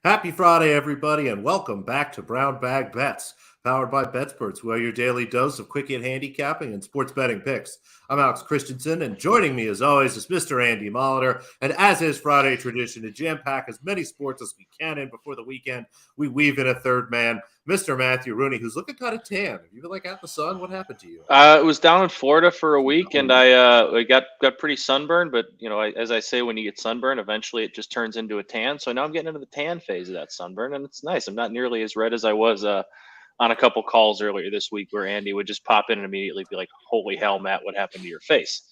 Happy Friday, everybody, and welcome back to Brown Bag Bets, powered by BetSperts, who are your daily dose of quick hit handicapping and sports betting picks. I'm Alex Christensen, and joining me, as always, is Mr. Andy Molitor. And as is Friday tradition, to jam pack as many sports as we can in before the weekend, we weave in a third man, Mr. Matthew Rooney, who's looking kind of tan. Have you been like out in the sun? What happened to you? It was down in Florida for a week, and I got pretty sunburned. But as I say, when you get sunburned, eventually it just turns into a tan. So now I'm getting into the tan phase of that sunburn, and it's nice. I'm not nearly as red as I was on a couple calls earlier this week, where Andy would just pop in and immediately be like, "Holy hell, Matt, what happened to your face?"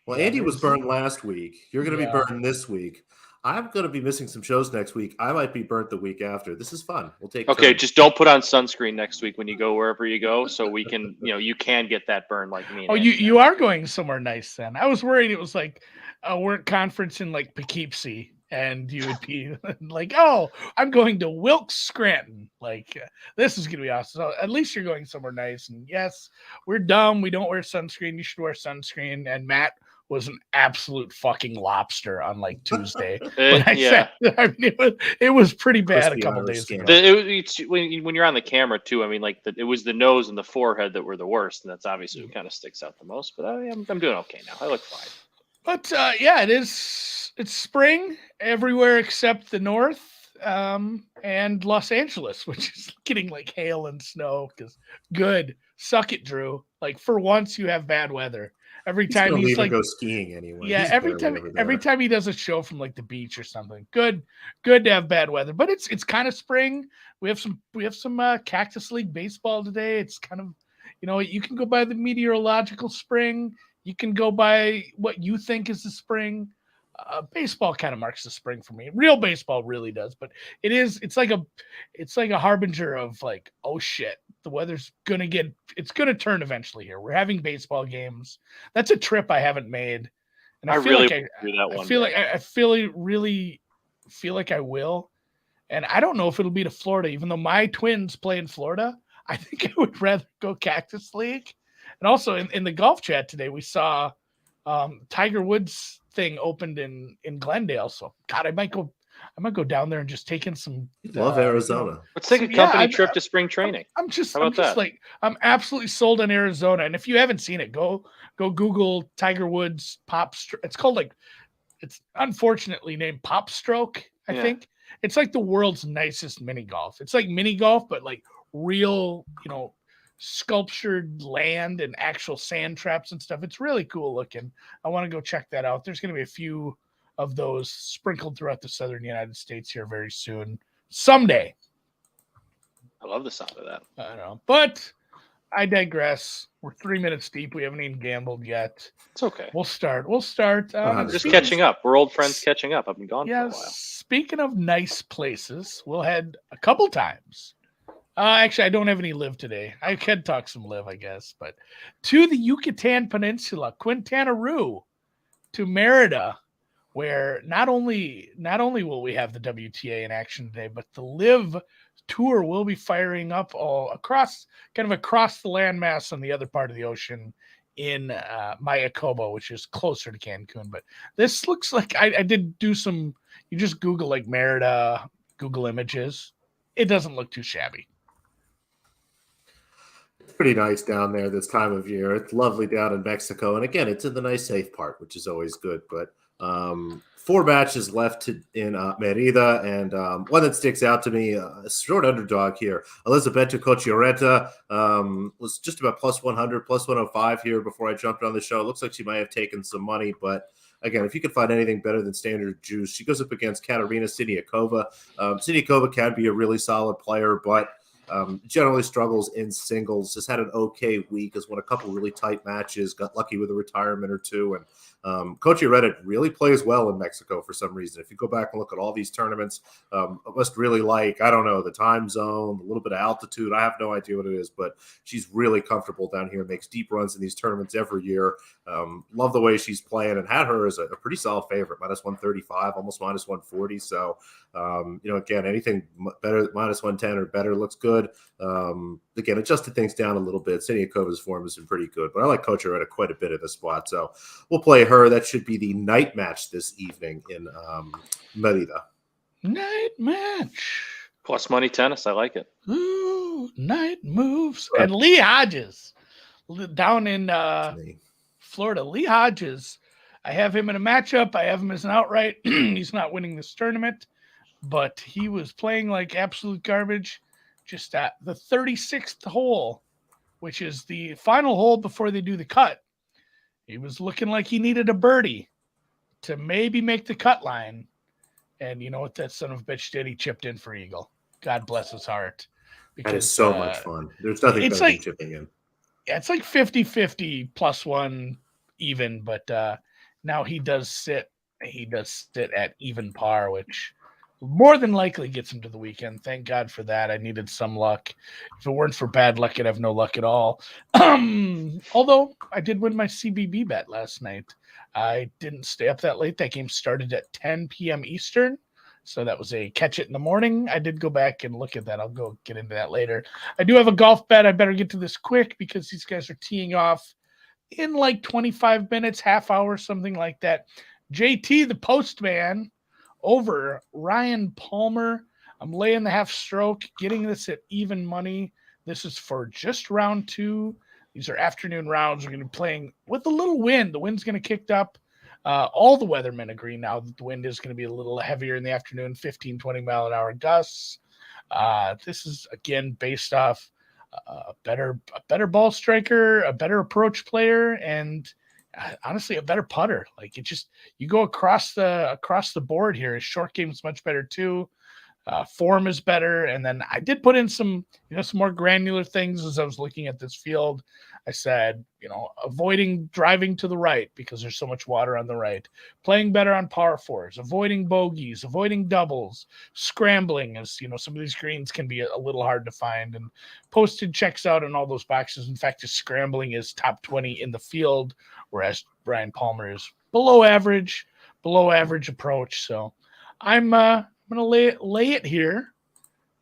Well, Andy was burned last week. You're going to be burned this week. I'm going to be missing some shows next week. I might be burnt the week after. This is fun. We'll take Okay, turns. just don't put on sunscreen next week when you go wherever you go, so we can, you can get that burn like me. Oh, you are going somewhere nice then. I was worried it was like a work conference in like Poughkeepsie, and you would be like, "Oh, I'm going to Wilkes Scranton." Like this is gonna be awesome. So at least you're going somewhere nice. And yes, we're dumb. We don't wear sunscreen. You should wear sunscreen. And Matt was an absolute fucking lobster on like Tuesday. Yeah. It was pretty bad Crispy a couple Irish days ago. skin. When you're on the camera too, I mean, it was the nose and the forehead that were the worst, and that's obviously what kind of sticks out the most. But I'm doing okay now. I look fine. But yeah, it's spring everywhere except the north and Los Angeles, which is getting like hail and snow. Because good, suck it, Drew. Like for once, you have bad weather. Every time he's like go skiing anyway. Yeah, He's every time he does a show from like the beach or something. Good to have bad weather, but it's kind of spring. We have some Cactus League baseball today. It's kind of, you can go by the meteorological spring. You can go by what you think is the spring. Baseball kind of marks the spring for me. Real baseball really does, but it's like a harbinger of like, oh shit, the weather's it's gonna turn eventually here. We're having baseball games. That's a trip I haven't made, and I feel like I will, and I don't know if it'll be to Florida, even though my twins play in Florida. I think I would rather go Cactus League. And also in the golf chat today, we saw Tiger Woods thing opened in Glendale. So God, I might go down there and just take in some. Love Arizona. Let's take a company trip to spring training. I'm absolutely sold on Arizona. And if you haven't seen it, go Google Tiger Woods pop. It's called it's unfortunately named Pop Stroke. I think it's like the world's nicest mini golf. It's like mini golf, but like real, sculptured land and actual sand traps and stuff. It's really cool looking. I want to go check that out. There's going to be a few of those sprinkled throughout the southern United States here very soon. Someday. I love the sound of that. I know. But I digress. We're 3 minutes deep. We haven't even gambled yet. It's okay. We'll start. Just catching up. We're old friends catching up. I've been gone for a while. Speaking of nice places, we'll head a couple times. Actually, I don't have any live today. I can talk some live, I guess, but to the Yucatan Peninsula, Quintana Roo, to Merida, where not only will we have the WTA in action today, but the live tour will be firing up all across the landmass on the other part of the ocean in Mayakoba, which is closer to Cancun. But this looks like I did do some. You just Google like Merida, Google Images. It doesn't look too shabby. Pretty nice down there this time of year. It's lovely down in Mexico. And again, it's in the nice, safe part, which is always good. But 4 matches left in Merida. And one that sticks out to me, a short underdog here. Elisabetta Cocciaretta was just about plus 100, plus 105 here before I jumped on the show. It looks like she might have taken some money. But again, if you could find anything better than standard juice, she goes up against Katerina Siniakova. Siniakova can be a really solid player, but generally struggles in singles. Has had an okay week. Has won a couple really tight matches. Got lucky with a retirement or two. And Cocciaretta really plays well in Mexico for some reason. If you go back and look at all these tournaments, must really like, I don't know, the time zone, a little bit of altitude. I have no idea what it is, but she's really comfortable down here. Makes deep runs in these tournaments every year. Love the way she's playing, and had her as a pretty solid favorite, minus 135, almost minus 140. So, again, anything better, minus 110 or better looks good. Again, adjusted things down a little bit. Siniakova's form has been pretty good, but I like Cocciaretta quite a bit in this spot. So we'll play her. That should be the night match this evening in Merida. Night match. Plus money tennis. I like it. Ooh, night moves. And Lee Hodges down in Florida. Lee Hodges. I have him in a matchup. I have him as an outright. He's not winning this tournament, but he was playing like absolute garbage just at the 36th hole, which is the final hole before they do the cut. He was looking like he needed a birdie to maybe make the cut line. And you know what that son of a bitch did? He chipped in for eagle. God bless his heart. Because, that is so much fun. There's nothing better than chipping in. Yeah, it's like 50-50 plus one even, but now he does sit at even par, which more than likely gets him to the weekend. Thank God for that. I needed some luck. If it weren't for bad luck, I'd have no luck at all. Although I did win my CBB bet last night. I didn't stay up that late. That game started at 10 p.m. Eastern. So that was a catch it in the morning. I did go back and look at that. I'll go get into that later. I do have a golf bet. I better get to this quick because these guys are teeing off in like 25 minutes, half hour, something like that. JT, the postman, over Ryan Palmer. I'm laying the half stroke, getting this at even money. This is for just round 2. These are afternoon rounds. We're going to be playing with a little wind. The wind's going to kick up. All the weathermen agree now that the wind is going to be a little heavier in the afternoon, 15, 20 mile an hour gusts. This is, again, based off a better ball striker, a better approach player, and honestly, a better putter. Like you go across the board here. His short game is much better too. Form is better. And then I did put in some more granular things as I was looking at this field. I said, avoiding driving to the right because there's so much water on the right, playing better on par 4s, avoiding bogeys, avoiding doubles, scrambling as, some of these greens can be a little hard to find, and posted checks out in all those boxes. In fact, his scrambling is top 20 in the field, whereas Brian Palmer is below average approach. So I'm going to lay it here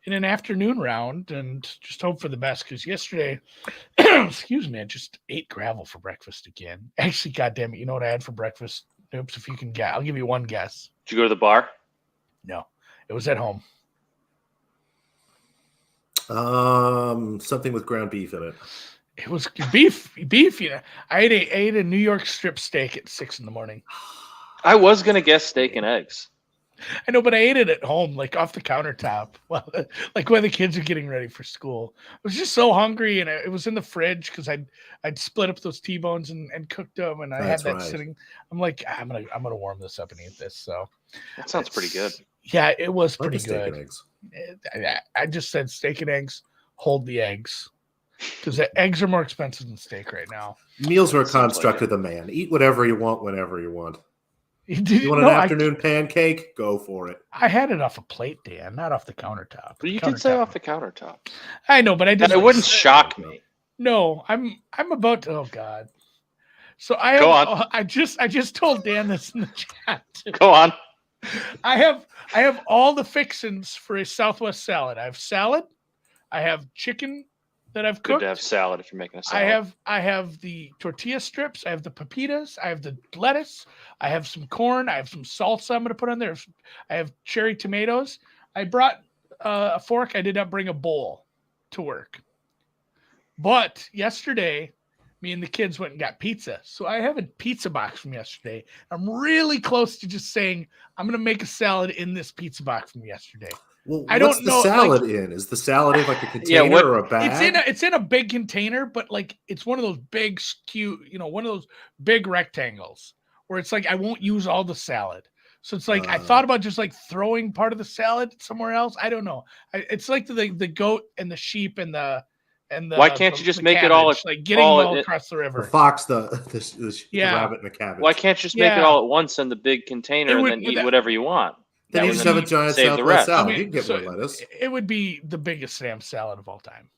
in an afternoon round and just hope for the best, because yesterday, excuse me, I just ate gravel for breakfast again. Actually, goddamn it, you know what I had for breakfast? Oops, if you can guess. I'll give you one guess. Did you go to the bar? No, it was at home. Something with ground beef in it. It was beef. I ate a New York strip steak at 6 a.m. I was going to guess steak and eggs. I know, but I ate it at home, like off the countertop, like when the kids are getting ready for school. I was just so hungry, and it was in the fridge because I'd split up those T-bones and cooked them, and I had that sitting. I'm like, I'm gonna warm this up and eat this. So that sounds pretty good. Yeah, it was pretty good. Steak and eggs. I just said steak and eggs. Hold the eggs, because the eggs are more expensive than steak right now. Meals are a construct of the man. Eat whatever you want whenever you want. You want an afternoon pancake? Go for it. I had it off a plate, Dan, not off the countertop. But you did say off the countertop. I know, but I didn't. It wouldn't shock me. No, I'm about to. Oh God. So Go on. I just told Dan this in the chat. Go on. I have all the fixins for a Southwest salad. I have salad. I have chicken that I've cooked. Good to have salad if you're making a salad. I have the tortilla strips. I have the pepitas. I have the lettuce. I have some corn. I have some salsa I'm going to put on there. I have cherry tomatoes. I brought a fork. I did not bring a bowl to work. But yesterday, me and the kids went and got pizza. So I have a pizza box from yesterday. I'm really close to just saying I'm going to make a salad in this pizza box from yesterday. Well, I don't know. What's the salad in? Is the salad in like a container or a bag? It's in a big container, but like it's one of those big one of those big rectangles where it's like I won't use all the salad. So it's like I thought about just like throwing part of the salad somewhere else. I don't know. It's like the goat and the sheep and the why can't you just make cabbage, it all like getting all across the river? The fox, the rabbit, and the cabbage. Why can't you just make it all at once in the big container and then eat whatever you want? Then you just have a giant Southwest salad. You can get more lettuce. It would be the biggest Sam salad of all time.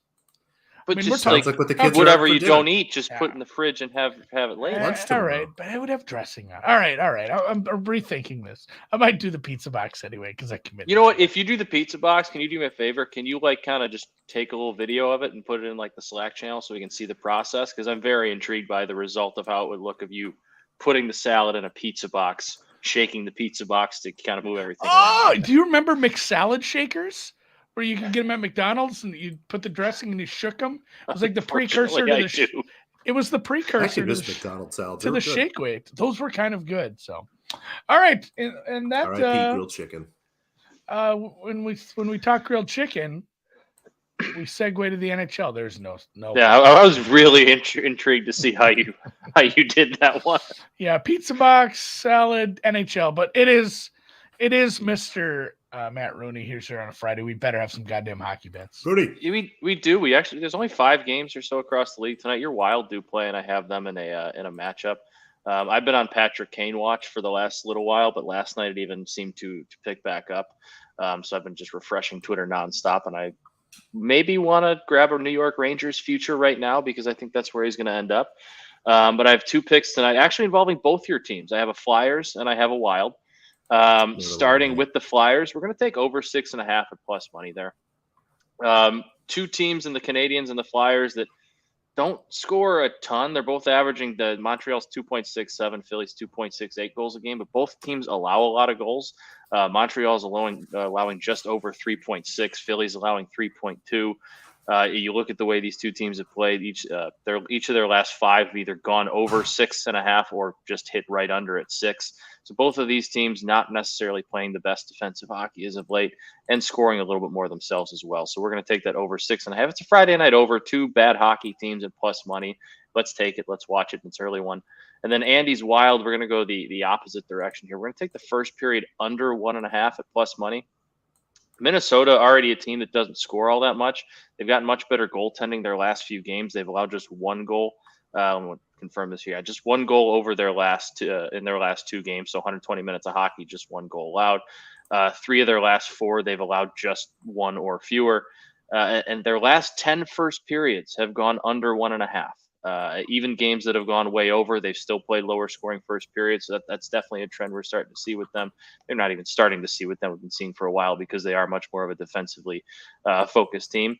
But just like what the kids whatever you don't eat, just put in the fridge and have it later. All right, but I would have dressing on. All right. I'm rethinking this. I might do the pizza box anyway because I committed. You know what? If you do the pizza box, can you do me a favor? Can you like kind of just take a little video of it and put it in like the Slack channel so we can see the process? Because I'm very intrigued by the result of how it would look of you putting the salad in a pizza box shaking the pizza box to kind of move everything Oh, around. do you remember McSalad shakers? Where you could get them at McDonald's and you put the dressing and you shook them. It was like the precursor to Unfortunately, the. It was the I precursor actually to miss the, McDonald's salads. to They were the good. shake weight. Those were kind of good. So, all right, and that R.I.P. grilled chicken. when we talk grilled chicken, we segue to the NHL. There's no. Yeah, I was really intrigued to see how you did that one. Yeah, pizza box, salad, NHL, but it is Mr. Matt Rooney here on a Friday. We better have some goddamn hockey bets. Rudy. We do. We actually there's only 5 games or so across the league tonight. Your Wild do play, and I have them in a matchup. I've been on Patrick Kane watch for the last little while, but last night it even seemed to pick back up. So I've been just refreshing Twitter nonstop, and I maybe want to grab a New York Rangers future right now because I think that's where he's going to end up. But I have 2 picks tonight, actually involving both your teams. I have a Flyers and I have a Wild. Starting with the Flyers, we're going to take over 6.5 at plus money there. 2 teams in the Canadiens and the Flyers that don't score a ton. They're both averaging the Montreal's 2.67, Philly's 2.68 goals a game, but both teams allow a lot of goals. Montreal's allowing just over 3.6. Philly's allowing 3.2. You look at the way these 2 teams have played. Each of their last 5 have either gone over 6.5 or just hit right under at 6. So both of these teams not necessarily playing the best defensive hockey as of late and scoring a little bit more themselves as well. So we're going to take that over 6.5. It's a Friday night over, 2 bad hockey teams and plus money. Let's take it. Let's watch it. It's an early one. And then Andy's Wild, we're going to go the opposite direction here. We're going to take the first period under 1.5 at plus money. Minnesota, already a team that doesn't score all that much. They've gotten much better goaltending their last few games. They've allowed just 1 goal. I'm confirm this here. Just 1 goal over in their last 2 games. So 120 minutes of hockey, just 1 goal allowed. 3 of their last 4, they've allowed just 1 or fewer. And their last 10 first periods have gone under 1.5. Even games that have gone way over, they've still played lower scoring first periods. So that's definitely a trend we're starting to see with them. They're not even starting to see with them. We've been seeing for a while because they are much more of a defensively focused team.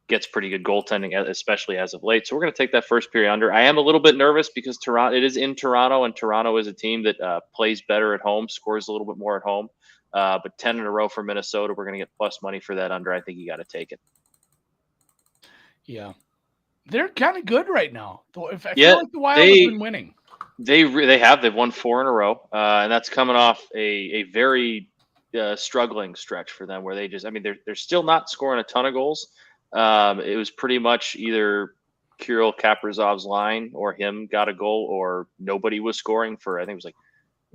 Gets pretty good goaltending, especially as of late. So we're going to take that first period under. I am a little bit nervous because it is in Toronto, and Toronto is a team that plays better at home, scores a little bit more at home. But 10 in a row for Minnesota, we're going to get plus money for that under. I think you got to take it. Yeah. They're kind of good right now. I feel like the Wild have been winning. They have. They've won 4 in a row, and that's coming off a very struggling stretch for them where they just, they're still not scoring a ton of goals. It was pretty much either Kirill Kaprizov's line or him got a goal or nobody was scoring for, I think it was like,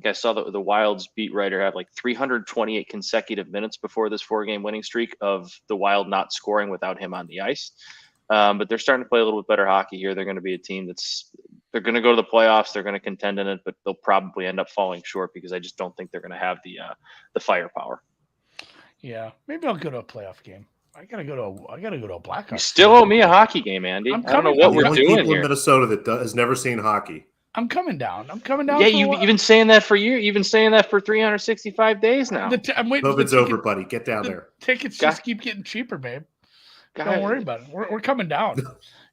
I saw the Wild's beat writer have like 328 consecutive minutes before this 4-game winning streak of the Wild not scoring without him on the ice. But they're starting to play a little bit better hockey here. They're going to be a team they're going to go to the playoffs. They're going to contend in it, but they'll probably end up falling short because I just don't think they're going to have the firepower. Yeah, maybe I'll go to a playoff game. I gotta go to a Blackhawks. You still owe me a hockey game, Andy. I don't know what we're doing here. In Minnesota that has never seen hockey. I'm coming down. Yeah, you've been saying that for years. You've been saying that for 365 days now. I'm waiting. COVID's over, buddy. Get down there. Tickets just keep getting cheaper, babe. Don't worry about it. We're coming down.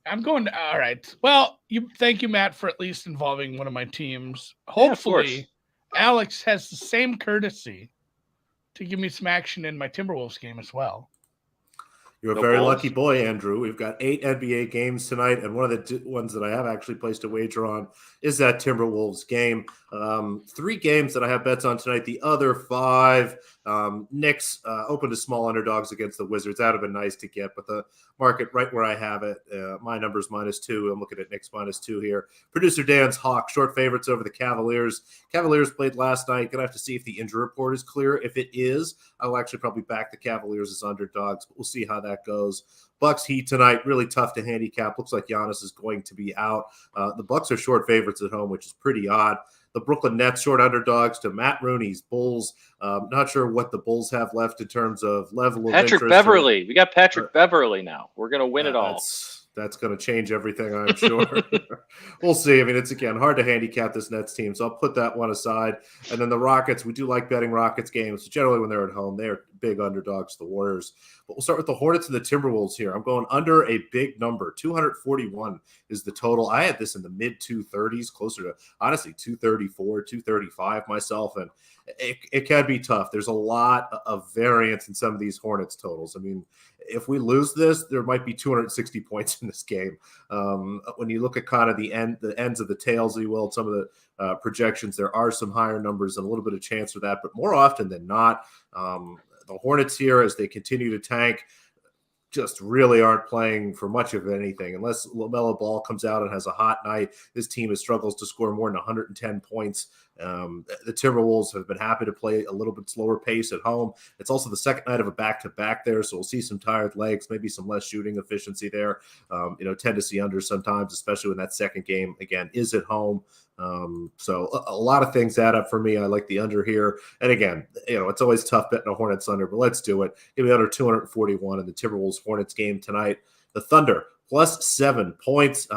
I'm going. All right. Well, thank you, Matt, for at least involving one of my teams. Hopefully, Alex has the same courtesy to give me some action in my Timberwolves game as well. You're a very lucky boy, Andrew. We've got 8 NBA games tonight, and one of the ones that I have actually placed a wager on is that Timberwolves game. 3 games that I have bets on tonight. The other 5, Knicks open to small underdogs against the Wizards. That would have been nice to get, but the market right where I have it, my number's -2. I'm looking at Knicks -2 here. Producer Dan's Hawk, short favorites over the Cavaliers. Cavaliers played last night. Gonna have to see if the injury report is clear. If it is, I'll actually probably back the Cavaliers as underdogs, but we'll see how that goes. Bucks Heat tonight, really tough to handicap. Looks like Giannis is going to be out. The Bucks are short favorites at home, which is pretty odd. The Brooklyn Nets short underdogs to Matt Rooney's Bulls. Not sure what the Bulls have left in terms of level of Patrick interest. Beverly. We got Patrick Beverly now. We're going to win it all. That's going to change everything, I'm sure. We'll see. I mean, it's, again, hard to handicap this Nets team, so I'll put that one aside. And then the Rockets, we do like betting Rockets games. Generally, when they're at home, they're big underdogs to the Warriors. But we'll start with the Hornets and the Timberwolves here. I'm going under a big number. 241 is the total. I had this in the mid-230s, closer to, honestly, 234, 235 myself, and it can be tough. There's a lot of variance in some of these Hornets totals. I mean, if we lose this, there might be 260 points in this game. When you look at kind of the ends of the tails, if you will, some of the projections, there are some higher numbers and a little bit of chance for that. But more often than not, the Hornets here, as they continue to tank, just really aren't playing for much of anything. Unless LaMelo Ball comes out and has a hot night, this team struggles to score more than 110 points. The Timberwolves have been happy to play a little bit slower pace at home. It's also the second night of a back-to-back there, so we'll see some tired legs, maybe some less shooting efficiency there. Tend to see under sometimes, especially when that second game, again, is at home. So a lot of things add up for me. I like the under here. And again, it's always tough betting a Hornets under, but let's do it. Give me under 241 in the Timberwolves Hornets game tonight. The Thunder plus 7 points.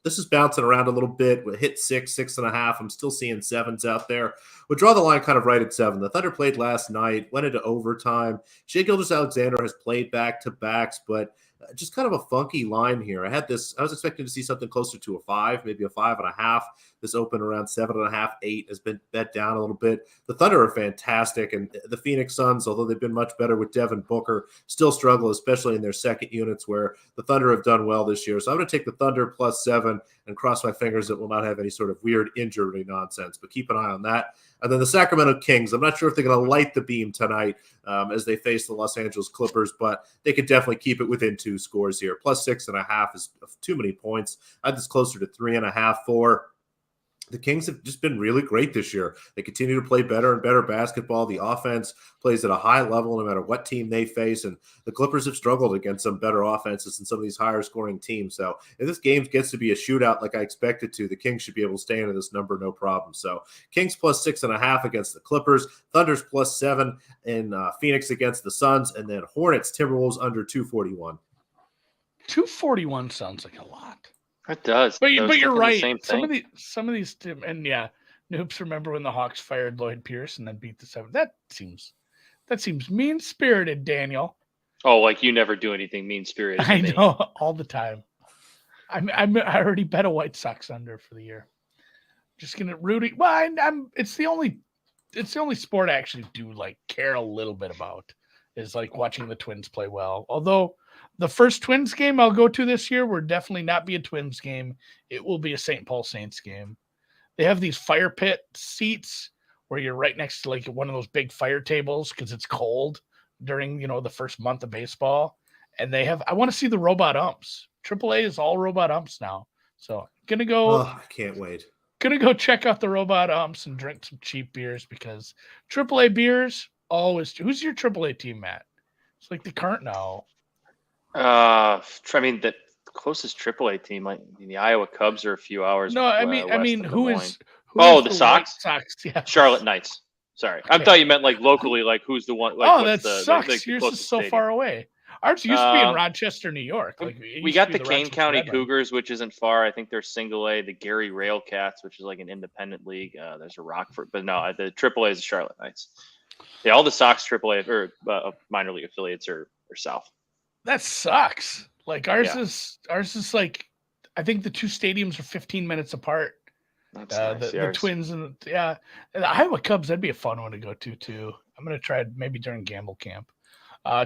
This is bouncing around a little bit. We hit 6.5. I'm still seeing 7s out there. We'll draw the line kind of right at 7. The Thunder played last night, went into overtime. Shai Gilgeous-Alexander has played back-to-backs, but just kind of a funky line here. I was expecting to see something closer to a 5, maybe a 5.5. This opened around 7.5, 8, has been bet down a little bit. The Thunder are fantastic, and the Phoenix Suns, although they've been much better with Devin Booker, still struggle, especially in their second units, where the Thunder have done well this year. So I'm going to take the Thunder plus 7 and cross my fingers it will not have any sort of weird injury nonsense, but keep an eye on that. And then the Sacramento Kings, I'm not sure if they're going to light the beam tonight as they face the Los Angeles Clippers, but they could definitely keep it within 2 scores here. Plus 6.5 is too many points. I had this closer to 3.5, 4. The Kings have just been really great this year. They continue to play better and better basketball. The offense plays at a high level no matter what team they face, and the Clippers have struggled against some better offenses and some of these higher scoring teams. So if this game gets to be a shootout like I expect it to, the Kings should be able to stay into this number no problem. So Kings plus 6.5 against the Clippers, Thunders plus 7 in Phoenix against the Suns, and then Hornets, Timberwolves under 241. 241 sounds like a lot. It does. But you're right. Some of these, and yeah, Noops, remember when the Hawks fired Lloyd Pierce and then beat the 7? That seems mean-spirited, Daniel. Oh, like you never do anything mean-spirited. I know, all the time. I already bet a White Sox under for the year. Just gonna rooting. Well, it's the only sport I actually do care a little bit about is watching the Twins play well. Although the first Twins game I'll go to this year will definitely not be a Twins game. It will be a St. Paul Saints game. They have these fire pit seats where you're right next to one of those big fire tables because it's cold during, the first month of baseball. And I want to see the robot umps. AAA is all robot umps now. So gonna go. Oh, I can't wait. Gonna go check out the robot umps and drink some cheap beers because AAA beers always. Who's your AAA team, Matt? It's the current now. I mean, the closest AAA team, the Iowa Cubs, are a few hours. No, I mean, who is the Sox? Sox, yeah. Charlotte Knights. Sorry, okay. I thought you meant locally, who's the one. That sucks. Yours is so far away. Ours used to be in Rochester, New York. We got the Kane County Cougars, which isn't far. I think they're single A. The Gary Railcats, which is an independent league. There's a Rockford, but no, the AAA is the Charlotte Knights. Yeah, all the Sox AAA or minor league affiliates are south. That sucks. Ours is I think the two stadiums are 15 minutes apart. That's nice. The Twins and the Iowa Cubs, that'd be a fun one to go to too. I'm gonna try it maybe during Gamble Camp.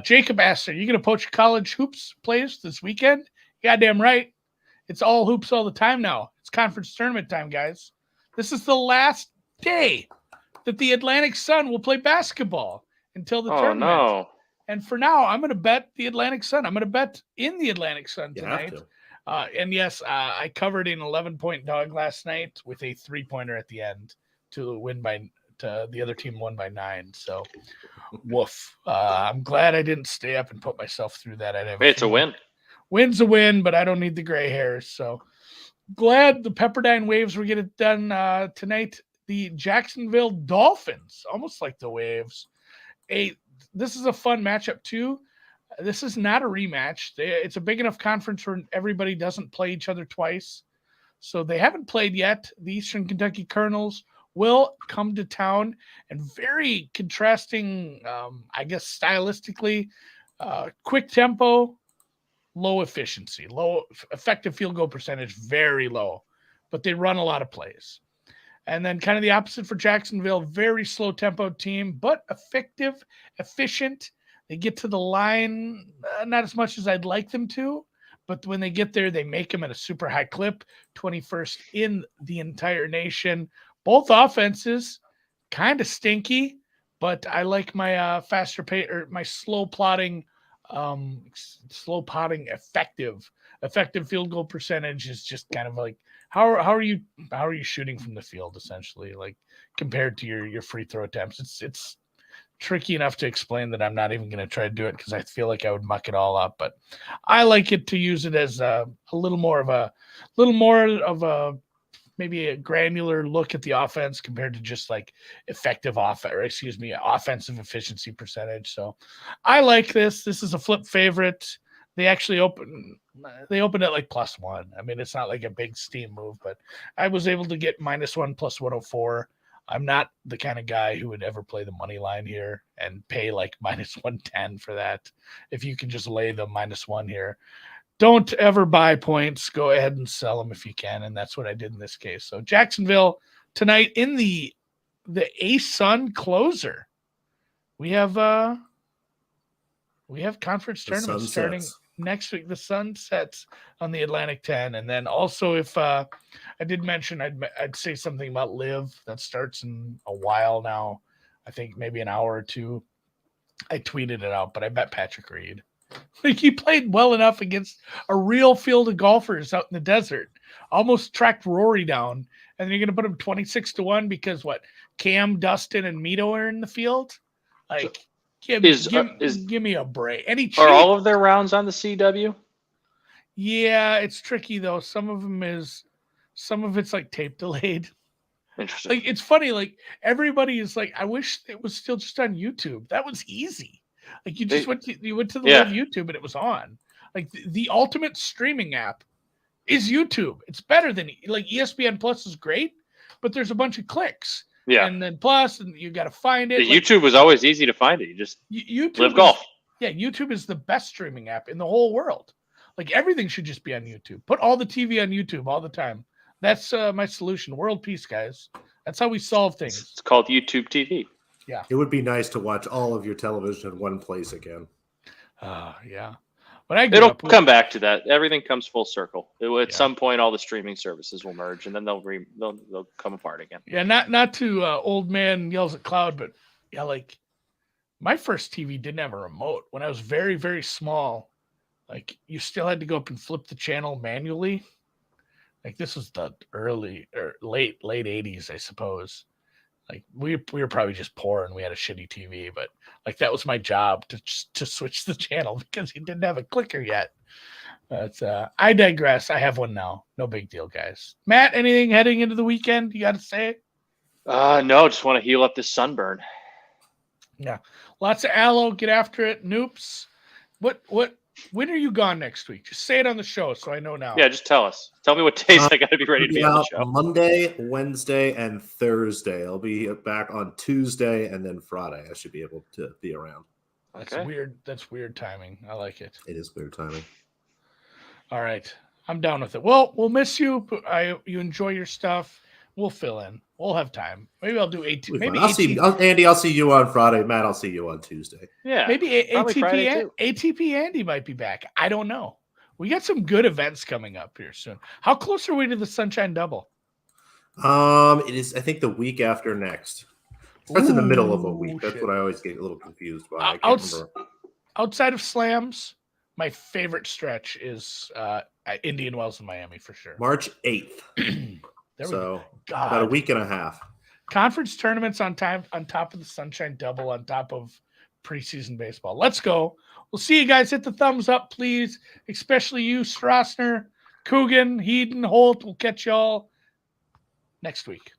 Jacob asked, are you gonna poach college hoops players this weekend? Goddamn right. It's all hoops all the time now. It's conference tournament time, guys. This is the last day that the Atlantic Sun will play basketball until the tournament. No. And for now, I'm going to bet the Atlantic Sun. I'm going to bet in the Atlantic Sun tonight. And yes, I covered an 11-point dog last night with a 3-pointer at the end to the other team won by 9. So, woof. I'm glad I didn't stay up and put myself through that. It's a win. Win's a win, but I don't need the gray hairs. So glad the Pepperdine Waves will get it done tonight. The Jacksonville Dolphins, almost like the Waves. This is a fun matchup too. This is not a rematch. It's a big enough conference where everybody doesn't play each other twice. So they haven't played yet. The Eastern Kentucky Colonels will come to town, and very contrasting, I guess, stylistically, quick tempo, low efficiency, low effective field goal percentage, very low, but they run a lot of plays. And then kind of the opposite for Jacksonville, very slow tempo team, but effective, efficient. They get to the line, not as much as I'd like them to, but when they get there, they make them at a super high clip, 21st in the entire nation. Both offenses kind of stinky, but I like my faster pay or my slow plotting effective field goal percentage is just kind of like how are you shooting from the field, essentially, like compared to your free throw attempts. It's tricky enough to explain that I'm not even going to try to do it because I feel like I would muck it all up, but I like it to use it as a little more of a maybe a granular look at the offense compared to just like offensive efficiency percentage. So I like this. This is a flip favorite. They actually opened at like +1. I mean, it's not like a big steam move, but I was able to get -1 +104. I'm not the kind of guy who would ever play the money line here and pay like -110 for that. If you can just lay the -1 here, don't ever buy points. Go ahead and sell them if you can, and that's what I did in this case. So Jacksonville tonight in the ASUN closer. We have conference tournaments starting next week. The sun sets on the Atlantic 10, and then also if I did mention I'd say something about Live that starts in a while now. I think maybe an hour or two. I tweeted it out, but I bet Patrick Reed. Like, he played well enough against a real field of golfers out in the desert. Almost tracked Rory down, and then you're going to put him 26-1 because what? Cam, Dustin, and Mito are in the field. Like, give me a break. Are all of their rounds on the CW? Yeah, it's tricky though. Some of it's like tape delayed. Interesting. Like, it's funny. Like, everybody is like, I wish it was still just on YouTube. That was easy. Like, you just went to the live YouTube and it was on. Like, the ultimate streaming app is YouTube. It's better than, like, ESPN Plus is great, but there's a bunch of clicks. Yeah. And then Plus, and you got to find it. YouTube was always easy to find it. You just live golf. Yeah, YouTube is the best streaming app in the whole world. Like, everything should just be on YouTube. Put all the TV on YouTube all the time. That's my solution. World peace, guys. That's how we solve things. It's called YouTube TV. Yeah. It would be nice to watch all of your television in one place again. Yeah. But it'll come back to that. Everything comes full circle. At some point, all the streaming services will merge, and then they'll come apart again. Yeah, not to old man yells at cloud, but yeah, like, my first TV didn't have a remote. When I was very, very small, like, you still had to go up and flip the channel manually. Like, this was the early or late 80s, I suppose. Like, we were probably just poor and we had a shitty TV, but like, that was my job to switch the channel because he didn't have a clicker yet. But I digress. I have one now. No big deal, guys. Matt, anything heading into the weekend you got to say? No, just want to heal up this sunburn. Yeah, lots of aloe. Get after it. Noops. When are you gone next week? Just say it on the show so I know now. Yeah, just tell us. Tell me what days I got to be ready to be on the show. Monday, Wednesday, and Thursday. I'll be back on Tuesday, and then Friday I should be able to be around. That's weird. That's weird timing. I like it. It is weird timing. All right. I'm down with it. Well, we'll miss you. You enjoy your stuff. We'll fill in. We'll have time. Maybe I'll do ATP. Maybe Andy, I'll see you on Friday. Matt, I'll see you on Tuesday. Yeah. Maybe ATP Andy might be back. I don't know. We got some good events coming up here soon. How close are we to the Sunshine Double? It is, I think, the week after next. That's in the middle of a week. That's what I always get a little confused by. I can't remember. Outside of slams, my favorite stretch is Indian Wells in Miami for sure. March 8th. So about a week and a half. Conference tournaments on top of the Sunshine Double, on top of preseason baseball. Let's go. We'll see you guys. Hit the thumbs up, please. Especially you, Strassner, Coogan, Heaton, Holt. We'll catch y'all next week.